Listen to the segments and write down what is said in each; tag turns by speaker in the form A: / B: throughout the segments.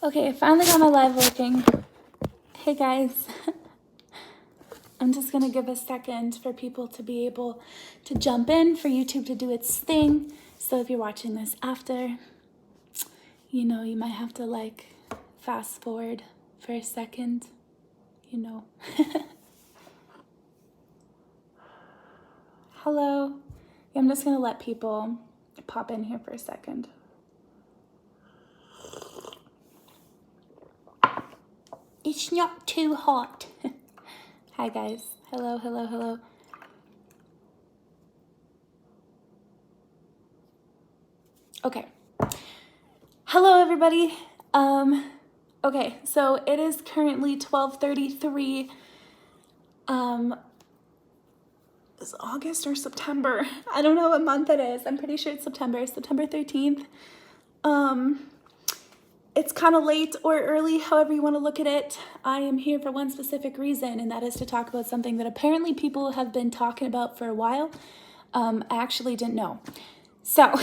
A: Okay, I finally got my live working. Hey guys, I'm just gonna give a second for people to be able to jump in, for YouTube to do its thing. So if you're watching this after, you know, you might have to like fast forward for a second, you know. Hello. I'm just gonna let people pop in here for a second. It's not too hot. Hi guys. Hello, hello, hello. Okay. Hello everybody. Okay, so it is currently 12:33. Is it August or September? I don't know what month it is. I'm pretty sure it's September 13th. It's kind of late or early, however you want to look at it. I am here for one specific reason, and that is to talk about something that apparently people have been talking about for a while. I actually didn't know. So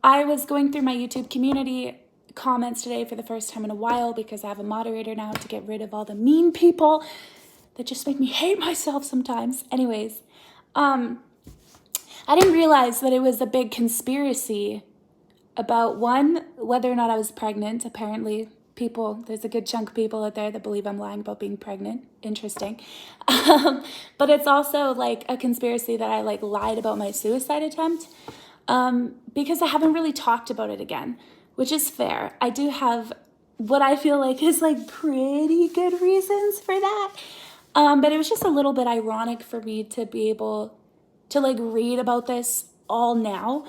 A: I was going through my YouTube community comments today for the first time in a while because I have a moderator now to get rid of all the mean people that just make me hate myself sometimes. Anyways, I didn't realize that it was a big conspiracy about, one, whether or not I was pregnant. Apparently there's a good chunk of people out there that believe I'm lying about being pregnant. Interesting. But it's also like a conspiracy that I like lied about my suicide attempt, because I haven't really talked about it again, which is fair. I do have what I feel like is like pretty good reasons for that. But it was just a little bit ironic for me to be able to like read about this all now,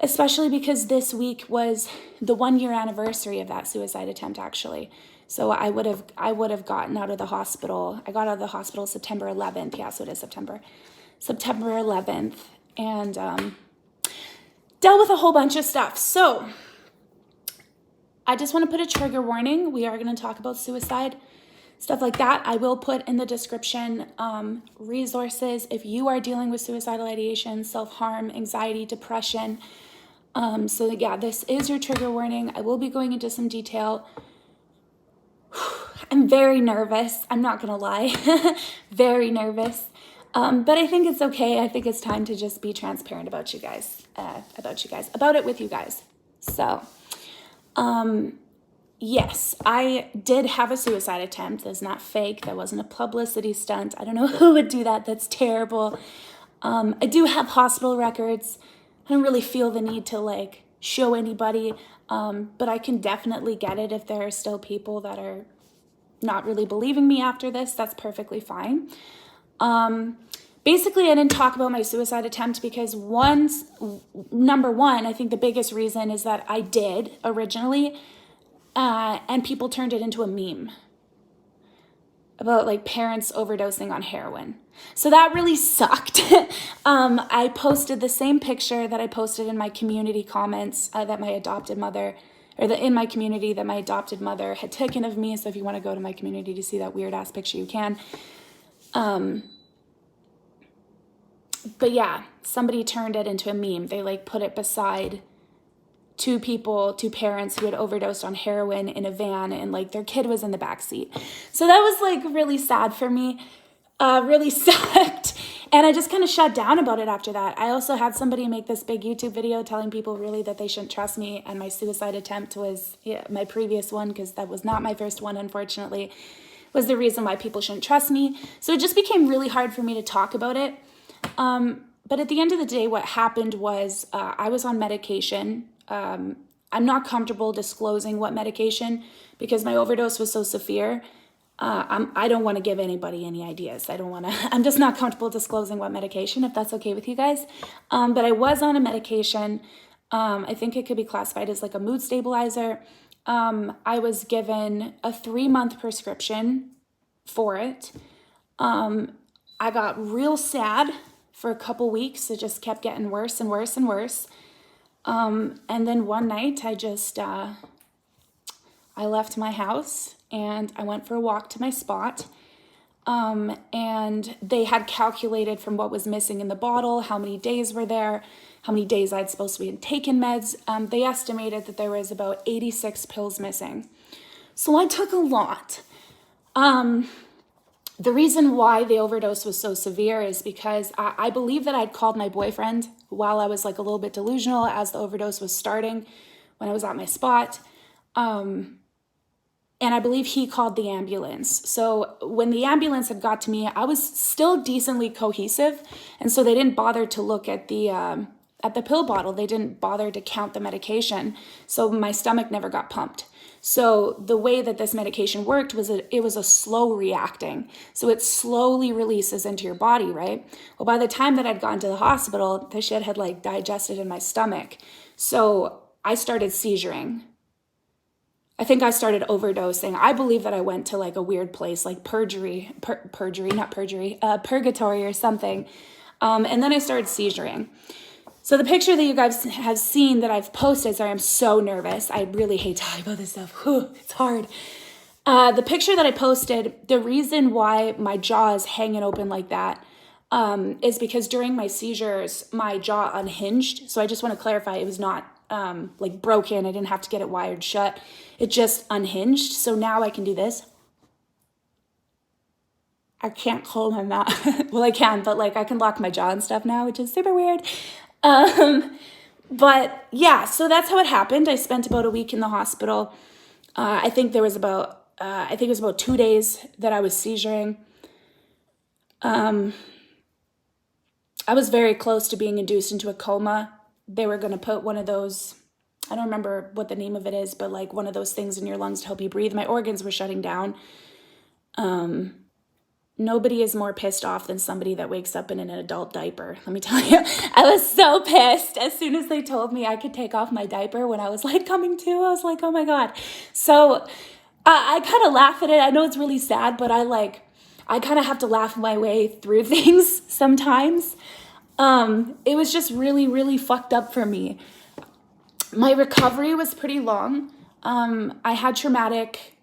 A: especially because this week was the 1-year anniversary of that suicide attempt, actually. So I would have gotten out of the hospital. I got out of the hospital September 11th. Yeah, so it is September 11th, and dealt with a whole bunch of stuff. So I just want to put a trigger warning. We are going to talk about suicide, stuff like that. I will put in the description resources if you are dealing with suicidal ideation, self-harm, anxiety, depression. So yeah, this is your trigger warning. I will be going into some detail. I'm very nervous. I'm not going to lie. Very nervous. But I think it's okay. I think it's time to just be transparent about you guys, about it with you guys. So, yes, I did have a suicide attempt. That's not fake. That wasn't a publicity stunt. I don't know who would do that. That's terrible. I do have hospital records. I don't really feel the need to like show anybody, but I can definitely get it if there are still people that are not really believing me after this. That's perfectly fine. Basically, I didn't talk about my suicide attempt because number one, I think the biggest reason is that I did originally, and people turned it into a meme about like parents overdosing on heroin. So that really sucked. I posted the same picture that I posted in my community comments that my adopted mother, in my community that my adopted mother had taken of me. So if you want to go to my community to see that weird ass picture, you can. But yeah, somebody turned it into a meme. They like put it beside two parents who had overdosed on heroin in a van, and like their kid was in the back seat. So that was like really sad for me, really sucked. And I just kind of shut down about it after that. I also had somebody make this big YouTube video telling people really that they shouldn't trust me. And my suicide attempt was my previous one, because that was not my first one, unfortunately, was the reason why people shouldn't trust me. So it just became really hard for me to talk about it. But at the end of the day, what happened was I was on medication. I'm not comfortable disclosing what medication because my overdose was so severe. I don't want to give anybody any ideas. I'm just not comfortable disclosing what medication, if that's okay with you guys. But I was on a medication. I think it could be classified as like a mood stabilizer. I was given a 3-month prescription for it. I got real sad for a couple weeks. It just kept getting worse and worse and worse. And then one night I left my house and I went for a walk to my spot. And they had calculated from what was missing in the bottle, how many days were there, how many days I'd supposed to be taking meds. They estimated that there was about 86 pills missing. So I took a lot. The reason why the overdose was so severe is because I believe that I'd called my boyfriend while I was like a little bit delusional as the overdose was starting when I was at my spot. And I believe he called the ambulance. So when the ambulance had got to me, I was still decently cohesive. And so they didn't bother to look at the pill bottle. They didn't bother to count the medication. So my stomach never got pumped. So the way that this medication worked was it was a slow reacting. So it slowly releases into your body, right? Well, by the time that I'd gone to the hospital, the shit had like digested in my stomach. So I started seizuring. I think I started overdosing. I believe that I went to like a weird place, like purgatory or something. And then I started seizuring. So the picture that you guys have seen that I've posted, sorry, I'm so nervous. I really hate talking about this stuff. Whew, it's hard. The picture that I posted, the reason why my jaw is hanging open like that is because during my seizures, my jaw unhinged. So I just want to clarify, it was not like broken. I didn't have to get it wired shut. It just unhinged. So now I can do this. I can't close my mouth. Well, I can, but like I can lock my jaw and stuff now, which is super weird. But yeah, so that's how it happened. I spent about a week in the hospital. I think it was about 2 days that I was seizuring. I was very close to being induced into a coma. They were going to put one of those, I don't remember what the name of it is, but like one of those things in your lungs to help you breathe. My organs were shutting down. Nobody is more pissed off than somebody that wakes up in an adult diaper. Let me tell you, I was so pissed. As soon as they told me I could take off my diaper when I was like coming to, I was like, oh my God. So I kind of laugh at it. I know it's really sad, but I kind of have to laugh my way through things sometimes. It was just really, really fucked up for me. My recovery was pretty long. I had traumatic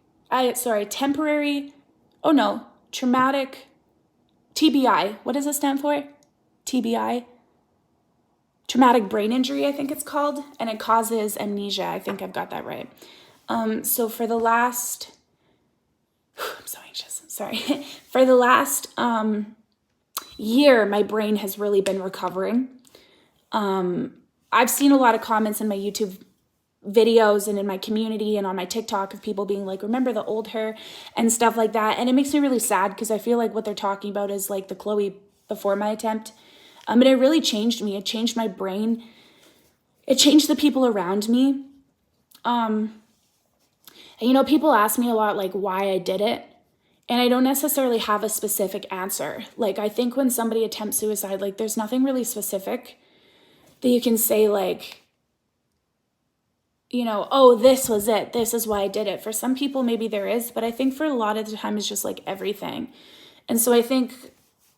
A: TBI. What does it stand for? TBI. Traumatic brain injury, I think it's called. And it causes amnesia. I think I've got that right. So for the last, I'm so anxious. Sorry. For the last year, my brain has really been recovering. I've seen a lot of comments in my YouTube videos and in my community and on my TikTok of people being like, remember the old her and stuff like that. And it makes me really sad because I feel like what they're talking about is like the Chloe before my attempt. But it really changed me. It changed my brain. It changed the people around me. And, people ask me a lot like why I did it. And I don't necessarily have a specific answer. Like, I think when somebody attempts suicide, like there's nothing really specific that you can say like, oh, this was it. This is why I did it. For some people, maybe there is, but I think for a lot of the time, it's just like everything. And so I think,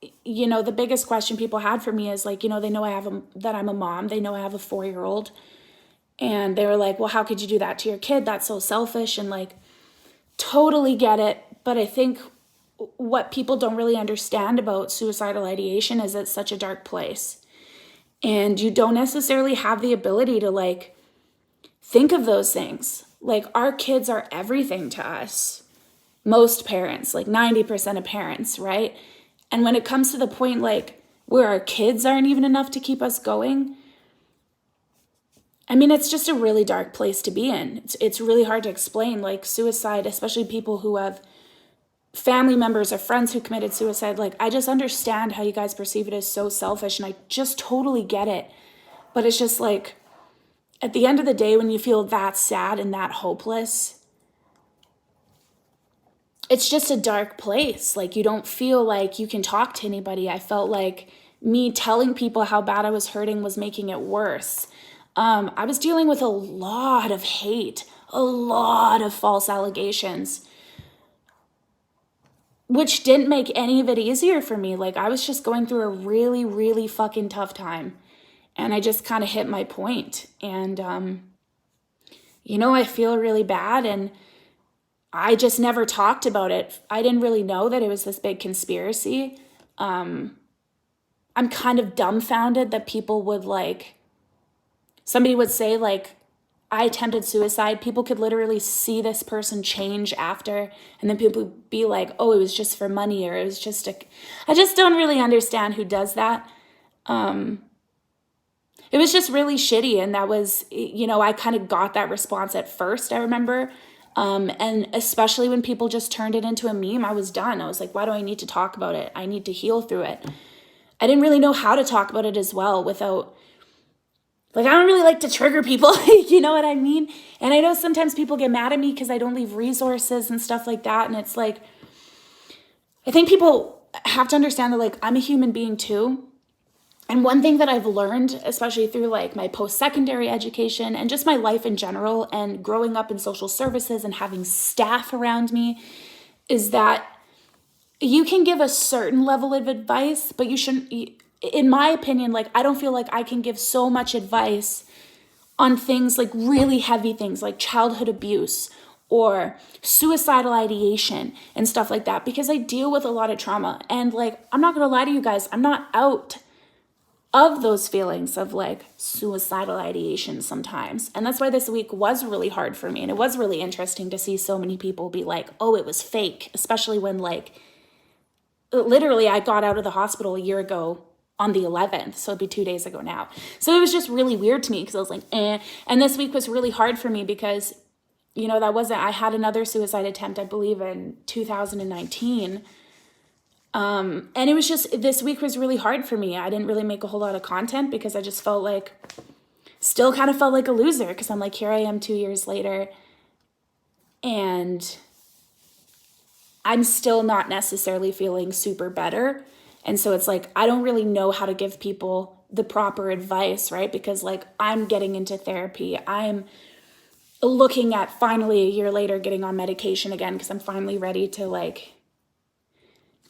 A: the biggest question people had for me is like, they know that I'm a mom. They know I have a 4-year-old. And they were like, well, how could you do that to your kid? That's so selfish. And like, totally get it. But I think what people don't really understand about suicidal ideation is it's such a dark place. And you don't necessarily have the ability to like, think of those things. Like our kids are everything to us. Most parents, like 90% of parents, right? And when it comes to the point like where our kids aren't even enough to keep us going, it's just a really dark place to be in. It's really hard to explain, like suicide, especially people who have family members or friends who committed suicide. Like, I just understand how you guys perceive it as so selfish, and I just totally get it. But it's just like, at the end of the day, when you feel that sad and that hopeless, it's just a dark place. Like, you don't feel like you can talk to anybody. I felt like me telling people how bad I was hurting was making it worse. I was dealing with a lot of hate, a lot of false allegations, which didn't make any of it easier for me. Like, I was just going through a really, really fucking tough time. And I just kind of hit my point. And, I feel really bad. And I just never talked about it. I didn't really know that it was this big conspiracy. I'm kind of dumbfounded that people would somebody would say I attempted suicide, people could literally see this person change after, and then people would be like, oh, it was just for money, or it was just I just don't really understand who does that. It was just really shitty, and that was, I kind of got that response at first, I remember. And especially when people just turned it into a meme, I was done. I was like, why do I need to talk about it? I need to heal through it. I didn't really know how to talk about it as well without, I don't really like to trigger people, you know what I mean? And I know sometimes people get mad at me because I don't leave resources and stuff like that. And it's like, I think people have to understand that, I'm a human being too. And one thing that I've learned, especially through my post-secondary education and just my life in general and growing up in social services and having staff around me, is that you can give a certain level of advice, but you shouldn't, in my opinion, I don't feel like I can give so much advice on things really heavy things like childhood abuse or suicidal ideation and stuff like that, because I deal with a lot of trauma. And I'm not going to lie to you guys, I'm not out of those feelings of suicidal ideation sometimes. And that's why this week was really hard for me. And it was really interesting to see so many people be like, oh, it was fake, especially when literally I got out of the hospital a year ago on the 11th. So it'd be 2 days ago now. So it was just really weird to me because I was like, eh. And this week was really hard for me because, I had another suicide attempt, I believe in 2019. And it was just, this week was really hard for me. I didn't really make a whole lot of content because I just still kind of felt like a loser because I'm here I am 2 years later and I'm still not necessarily feeling super better. And so it's I don't really know how to give people the proper advice, right? Because I'm getting into therapy. I'm looking at finally a year later getting on medication again because I'm finally ready to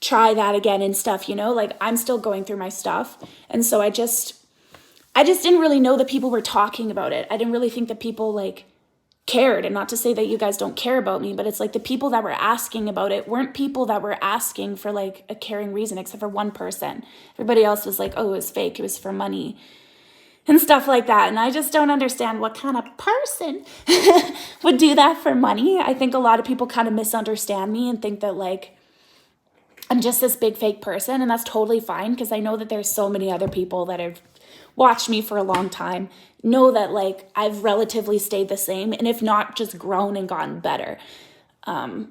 A: try that again and stuff, I'm still going through my stuff. And so I just didn't really know that people were talking about it. I didn't really think that people cared. And not to say that you guys don't care about me, but it's the people that were asking about it weren't people that were asking for a caring reason, except for one person. Everybody else was oh, it was fake, it was for money and stuff like that. And I just don't understand what kind of person would do that for money. I think a lot of people kind of misunderstand me and think that I'm just this big fake person, and that's totally fine because I know that there's so many other people that have watched me for a long time, know that I've relatively stayed the same, and if not, just grown and gotten better. But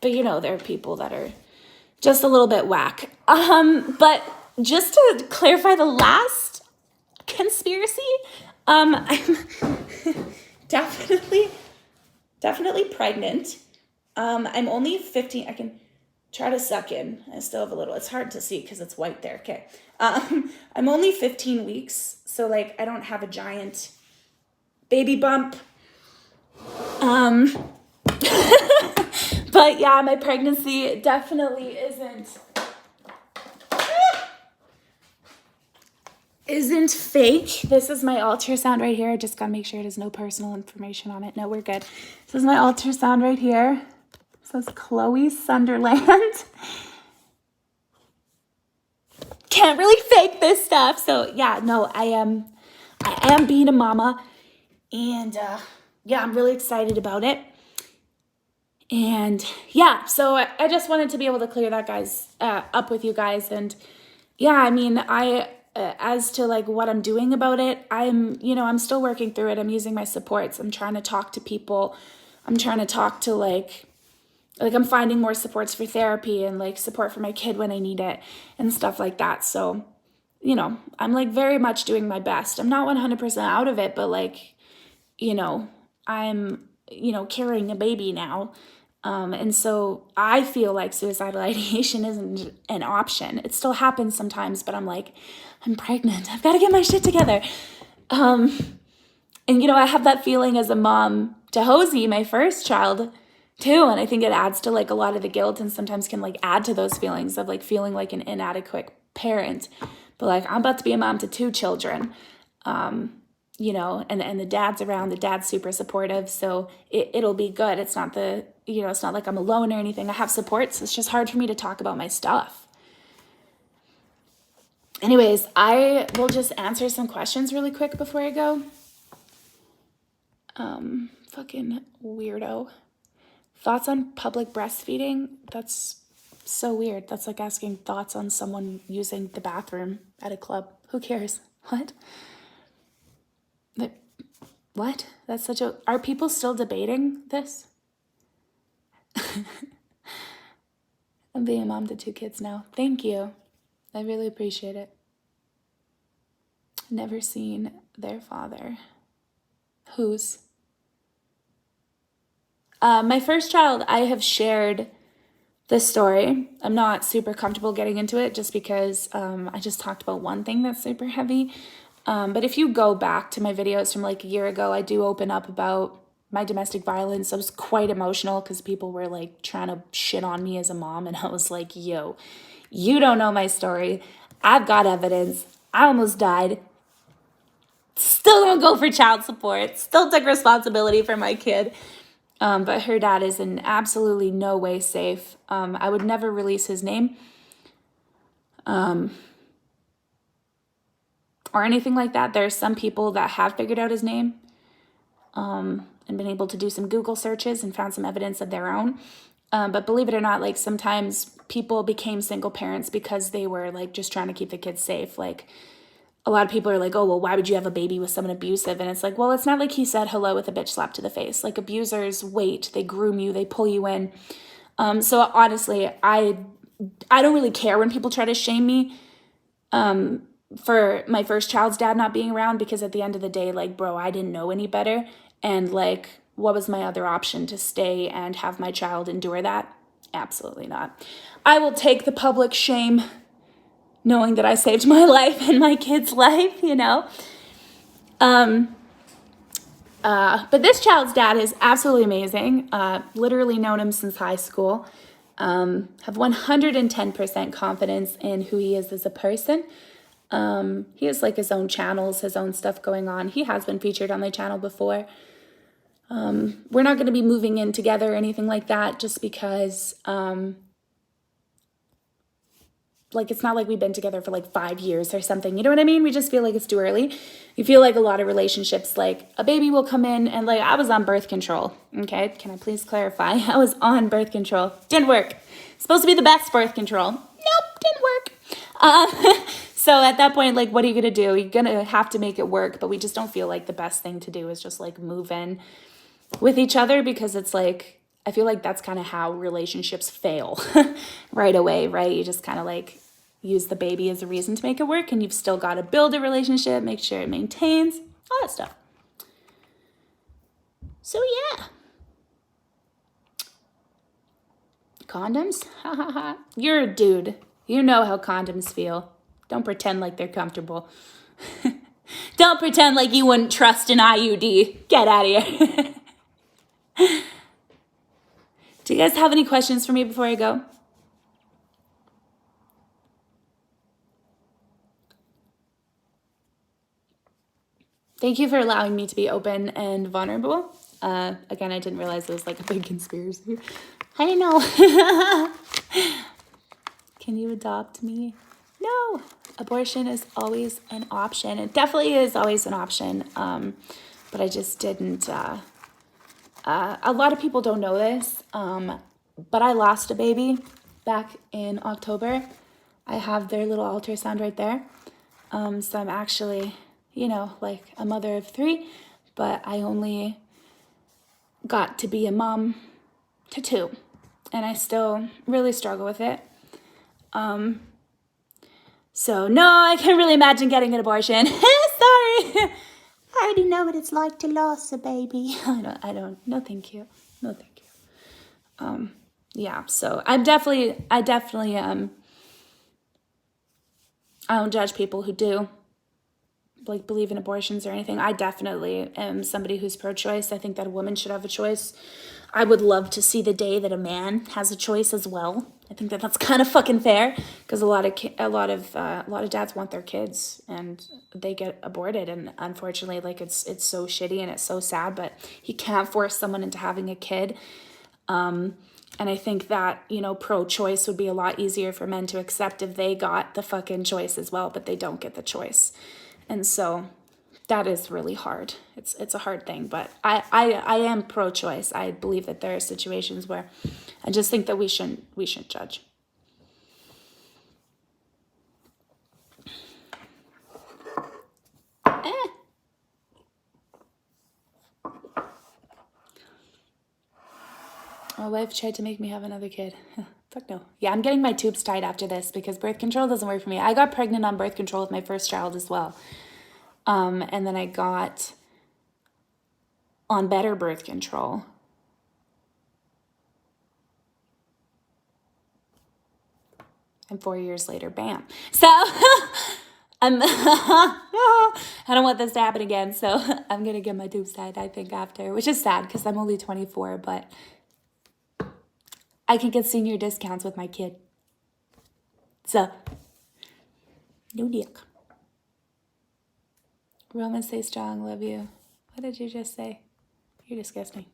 A: there are people that are just a little bit whack. But just to clarify the last conspiracy, I'm definitely pregnant. I'm only 15. I can try to suck in. I still have a little, it's hard to see because it's white there. Okay. I'm only 15 weeks. So I don't have a giant baby bump. But yeah, my pregnancy definitely isn't fake. This is my ultrasound right here. I just gotta make sure there's no personal information on it. No, we're good. This is my ultrasound right here. Says Chloe Sunderland. Can't really fake this stuff. So yeah, no, I am being a mama, and yeah, I'm really excited about it. And yeah, so I just wanted to be able to clear that up with you guys. And yeah, I mean, as to what I'm doing about it, I'm still working through it. I'm using my supports. I'm trying to talk to people. I'm trying to talk to I'm finding more supports for therapy and support for my kid when I need it and stuff like that. So, I'm very much doing my best. I'm not 100% out of it, but I'm, carrying a baby now. And so I feel suicidal ideation isn't an option. It still happens sometimes, but I'm I'm pregnant. I've got to get my shit together. And I have that feeling as a mom to Hosey, my first child, too. And I think it adds to a lot of the guilt, and sometimes can add to those feelings of feeling like an inadequate parent. But I'm about to be a mom to 2 children, and the dad's around. The dad's super supportive, so it'll be good. It's not it's not I'm alone or anything. I have supports. It's just hard for me to talk about my stuff. Anyways, I will just answer some questions really quick before I go. Fucking weirdo. Thoughts on public breastfeeding? That's so weird. That's like asking thoughts on someone using the bathroom at a club. Who cares? What? What? That's such a... Are people still debating this? I'm being a mom to 2 kids now. Thank you. I really appreciate it. Never seen their father. Whose? My first child, I have shared this story. I'm not super comfortable getting into it just because I just talked about one thing that's super heavy. But if you go back to my videos from like a year ago, I do open up about my domestic violence. I was quite emotional because people were like trying to shit on me as a mom. And I was like, yo, you don't know my story. I've got evidence. I almost died. Still don't go for child support. Still took responsibility for my kid. But her dad is in absolutely no way safe. I would never release his name. Or anything like that. There are some people that have figured out his name and been able to do some Google searches and found some evidence of their own. But believe it or not, like sometimes people became single parents because they were like just trying to keep the kids safe. Like a lot of people are like, oh, well, why would you have a baby with someone abusive? And it's like, well, it's not like he said hello with a bitch slap to the face. Like abusers wait, they groom you, they pull you in. So honestly, I don't really care when people try to shame me for my first child's dad not being around, because at the end of the day, like, bro, I didn't know any better. And like, what was my other option? To stay and have my child endure that? Absolutely not. I will take the public shame knowing that I saved my life and my kid's life, you know? But this child's dad is absolutely amazing. Literally known him since high school. Have 110% confidence in who he is as a person. He has like his own channels, his own stuff going on. He has been featured on my channel before. We're not going to be moving in together or anything like that, just because, like, it's not like we've been together for like 5 years or something. You know what I mean? We just feel like it's too early. You feel like a lot of relationships, like a baby will come in, and like I was on birth control. Okay. Can I please clarify? I was on birth control. Didn't work. Supposed to be the best birth control. Nope. Didn't work. So at that point, like, what are you going to do? You're going to have to make it work. But we just don't feel like the best thing to do is just like move in with each other, because it's like, I feel like that's kind of how relationships fail right away, right? You just kind of like use the baby as a reason to make it work, and you've still got to build a relationship, make sure it maintains, all that stuff. So yeah. Condoms? Ha ha ha. You're a dude. You know how condoms feel. Don't pretend like they're comfortable. Don't pretend like you wouldn't trust an IUD. Get out of here. Do you guys have any questions for me before I go? Thank you for allowing me to be open and vulnerable. Again, I didn't realize it was like a big conspiracy. I didn't know. Can you adopt me? No. Abortion is always an option. It definitely is always an option. But I just didn't. A lot of people don't know this, but I lost a baby back in October. I have their little ultrasound right there. So I'm actually, you know, like a mother of 3, but I only got to be a mom to 2, and I still really struggle with it. So no, I can't really imagine getting an abortion. Sorry. I already know what it's like to lose a baby. I don't, no thank you. No thank you. Yeah, so I definitely, I don't judge people who do, like, believe in abortions or anything. I definitely am somebody who's pro-choice. I think that a woman should have a choice. I would love to see the day that a man has a choice as well. I think that that's kind of fucking fair, because a lot of dads want their kids and they get aborted, and unfortunately, like, it's so shitty and it's so sad, but you can't force someone into having a kid. And I think that, you know, pro-choice would be a lot easier for men to accept if they got the fucking choice as well, but they don't get the choice. And so that is really hard. It's a hard thing, but I am pro-choice. I believe that there are situations where I just think that we shouldn't judge. My wife tried to make me have another kid. Fuck no. Yeah, I'm getting my tubes tied after this because birth control doesn't work for me. I got pregnant on birth control with my first child as well. And then I got on better birth control. And 4 years later, bam. So I don't want this to happen again. So I'm going to get my tubes tied, I think, after, which is sad because I'm only 24, but I can get senior discounts with my kid. So, no dick. Roman, stay strong, love you. What did you just say? You're disgusting.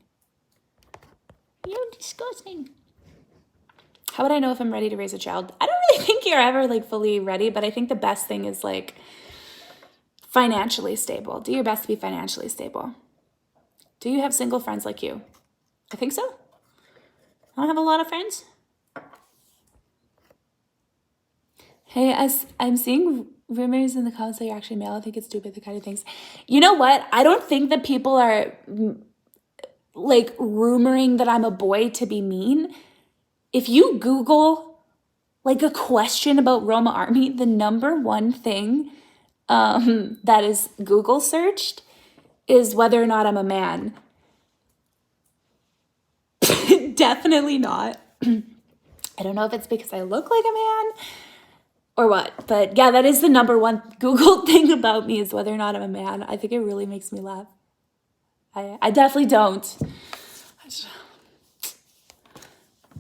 A: You're disgusting. How would I know if I'm ready to raise a child? I don't really think you're ever like fully ready, but I think the best thing is like financially stable. Do your best to be financially stable. Do you have single friends like you? I think so. I don't have a lot of friends. Hey, I'm seeing rumors in the comments that you're actually male. I think it's stupid, the kind of things. You know what? I don't think that people are like rumoring that I'm a boy to be mean. If you Google like a question about Roma Army, the number one thing that is Google searched is whether or not I'm a man. Definitely not. I don't know if it's because I look like a man or what, but yeah, that is the number one Google thing about me is whether or not I'm a man. I think it really makes me laugh. I definitely don't.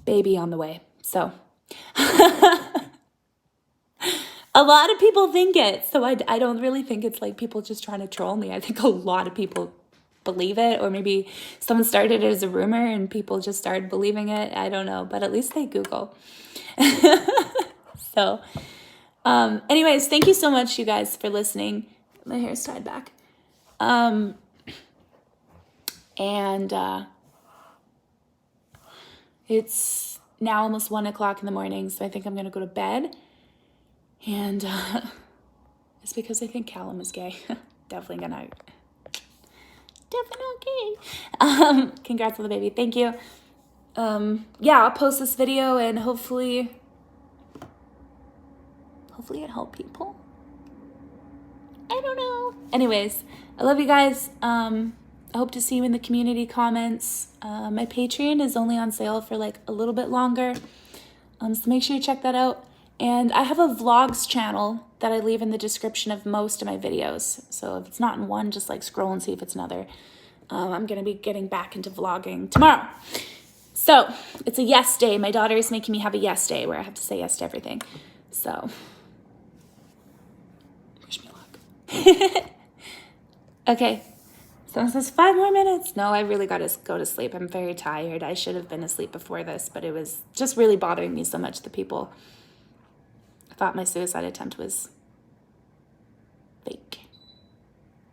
A: Baby on the way. So a lot of people think it. So I don't really think it's like people just trying to troll me. I think a lot of people believe it, or maybe someone started it as a rumor and people just started believing it. I don't know, but at least they Google. So anyways, thank you so much, you guys, for listening. My hair's tied back. It's now almost 1 o'clock in the morning, so I think I'm going to go to bed. And it's because I think Callum is gay. Definitely okay. Congrats on the baby. Thank you. Yeah, I'll post this video and hopefully it helped people. I don't know. Anyways, I love you guys. I hope to see you in the community comments. My Patreon is only on sale for like a little bit longer. So make sure you check that out. And I have a vlogs channel that I leave in the description of most of my videos. So if it's not in one, just like scroll and see if it's another. I'm going to be getting back into vlogging tomorrow. So it's a yes day. My daughter is making me have a yes day where I have to say yes to everything. So wish me luck. Okay. Someone says 5 more minutes. No, I really got to go to sleep. I'm very tired. I should have been asleep before this, but it was just really bothering me so much that people thought my suicide attempt was fake.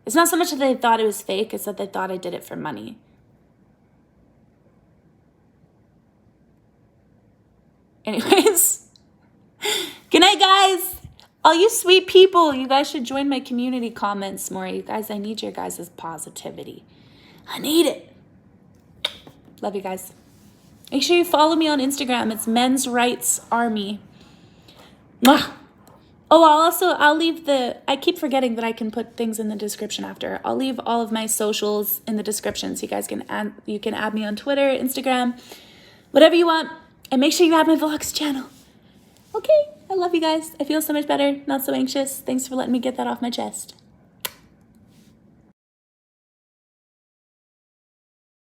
A: It's not so much that they thought it was fake, it's that they thought I did it for money. Anyways, good night, guys. All you sweet people, you guys should join my community comments more. You guys, I need your guys' positivity. I need it. Love you guys. Make sure you follow me on Instagram. It's Men's Rights Army. Mwah. Oh, I'll leave I keep forgetting that I can put things in the description after. I'll leave all of my socials in the description so you guys can add me on Twitter, Instagram, whatever you want. And make sure you add my vlogs channel. Okay, I love you guys. I feel so much better, not so anxious. Thanks for letting me get that off my chest.